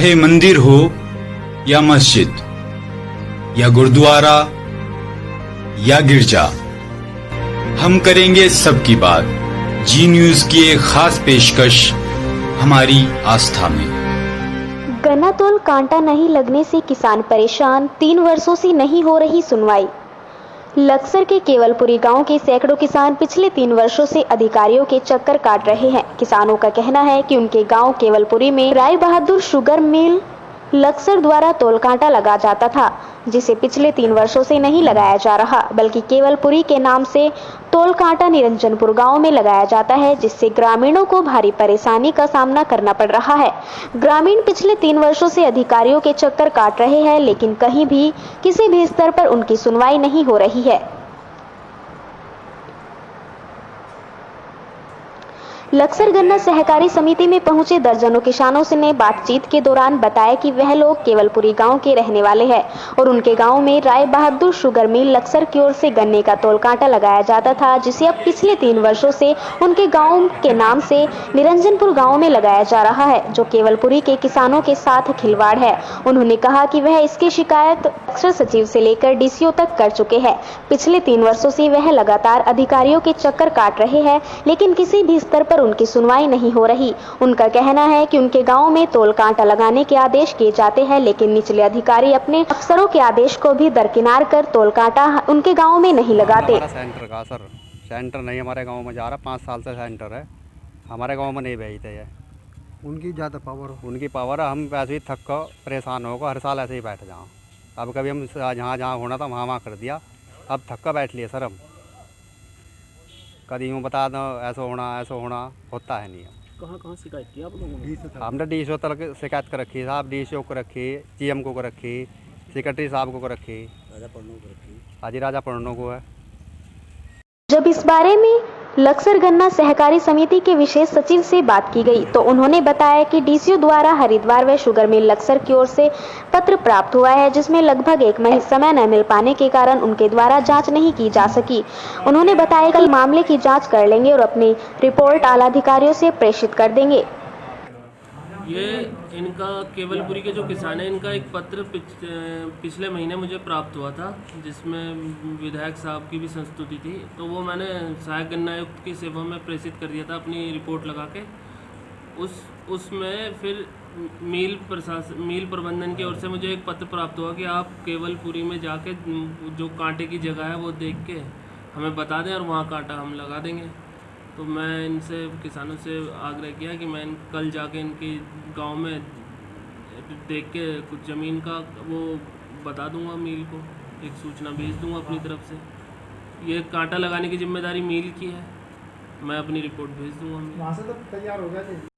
चाहे मंदिर हो या मस्जिद या गुरुद्वारा या गिरजा, हम करेंगे सबकी बात। जी न्यूज की एक खास पेशकश हमारी आस्था में। गन्ना तोल कांटा नहीं लगने से किसान परेशान, 3 वर्षों से नहीं हो रही सुनवाई। लक्सर के केवलपुरी गांव के सैकड़ों किसान पिछले 3 वर्षों से अधिकारियों के चक्कर काट रहे हैं। किसानों का कहना है कि उनके गांव केवलपुरी में राय बहादुर शुगर मिल लक्सर द्वारा तोल कांटा लगा जाता था, जिसे पिछले 3 वर्षों से नहीं लगाया जा रहा, बल्कि केवलपुरी के नाम से तोल कांटा निरंजनपुर गांव में लगाया जाता है, जिससे ग्रामीणों को भारी परेशानी का सामना करना पड़ रहा है। ग्रामीण पिछले 3 वर्षों से अधिकारियों के चक्कर काट रहे हैं, लेकिन कहीं भी किसी भी स्तर पर उनकी सुनवाई नहीं हो रही है। लक्सर गन्ना सहकारी समिति में पहुंचे दर्जनों किसानों से ने बातचीत के दौरान बताया कि वह लोग केवलपुरी गांव के रहने वाले हैं और उनके गांव में राय बहादुर शुगर मिल लक्सर की ओर से गन्ने का तोल कांटा लगाया जाता था, जिसे अब पिछले 3 वर्षों से उनके गांव के नाम से निरंजनपुर गांव में लगाया जा रहा है, जो केवलपुरी के किसानों के साथ खिलवाड़ है। उन्होंने कहा कि वह इसकी शिकायत अक्सर सचिव से लेकर डीसीओ तक कर चुके हैं। पिछले 3 वर्षों से वह लगातार अधिकारियों के चक्कर काट रहे हैं, लेकिन किसी भी स्तर पर उनकी सुनवाई नहीं हो रही। उनका कहना है कि उनके गांव में तोल कांटा लगाने के आदेश किए जाते हैं, लेकिन निचले अधिकारी अपने अफसरों के आदेश को भी दरकिनार कर तोल कांटा उनके गांव में नहीं लगाते। सेंटर का सर सेंटर नहीं हमारे गांव में जा रहा, 5 साल से सेंटर है, हमारे गांव में नहीं भेजते है। उनकी ज़्यादा उनकी पावर है। हम वैसे ही थक कर परेशान होकर हर साल ऐसे ही बैठ जाओ। अब कभी हम जहाँ होना था वहाँ कर दिया, अब थक कर बैठ लिए सर। हम कभी यूँ बता दो ऐसा होना होता है नहीं। कहाँ शिकायत की आप लोगों ने? हमने डीसीओ तक शिकायत कर रखी साहब, डीसीओ को रखी, सीएम को रखी, सेक्रेटरी साहब को रखी, हाजी राजा पढ़नों को है। जब इस बारे में लक्सर गन्ना सहकारी समिति के विशेष सचिव से बात की गई, तो उन्होंने बताया कि डीसीओ द्वारा हरिद्वार व शुगर मिल लक्सर की ओर से पत्र प्राप्त हुआ है, जिसमें लगभग 1 महीने समय न मिल पाने के कारण उनके द्वारा जांच नहीं की जा सकी। उन्होंने बताया कल मामले की जांच कर लेंगे और अपनी रिपोर्ट आला अधिकारियों से प्रेषित कर देंगे। ये इनका केवलपुरी के जो किसान हैं, इनका एक पत्र पिछले महीने मुझे प्राप्त हुआ था, जिसमें विधायक साहब की भी संस्तुति थी। तो वो मैंने सहायक गन्ना आयुक्त की सेवा में प्रेषित कर दिया था अपनी रिपोर्ट लगा के। उसमें फिर मील प्रबंधन की ओर से मुझे एक पत्र प्राप्त हुआ कि आप केवलपुरी में जाके जो कांटे की जगह है वो देख के हमें बता दें और वहाँ कांटा हम लगा देंगे। तो मैं इनसे किसानों से आग्रह किया कि मैं कल जाके इनके गांव में देख के कुछ ज़मीन का वो बता दूंगा, मील को एक सूचना भेज दूंगा अपनी तरफ से। ये कांटा लगाने की जिम्मेदारी मील की है, मैं अपनी रिपोर्ट भेज दूंगा। वहाँ से तो तैयार हो गया थे।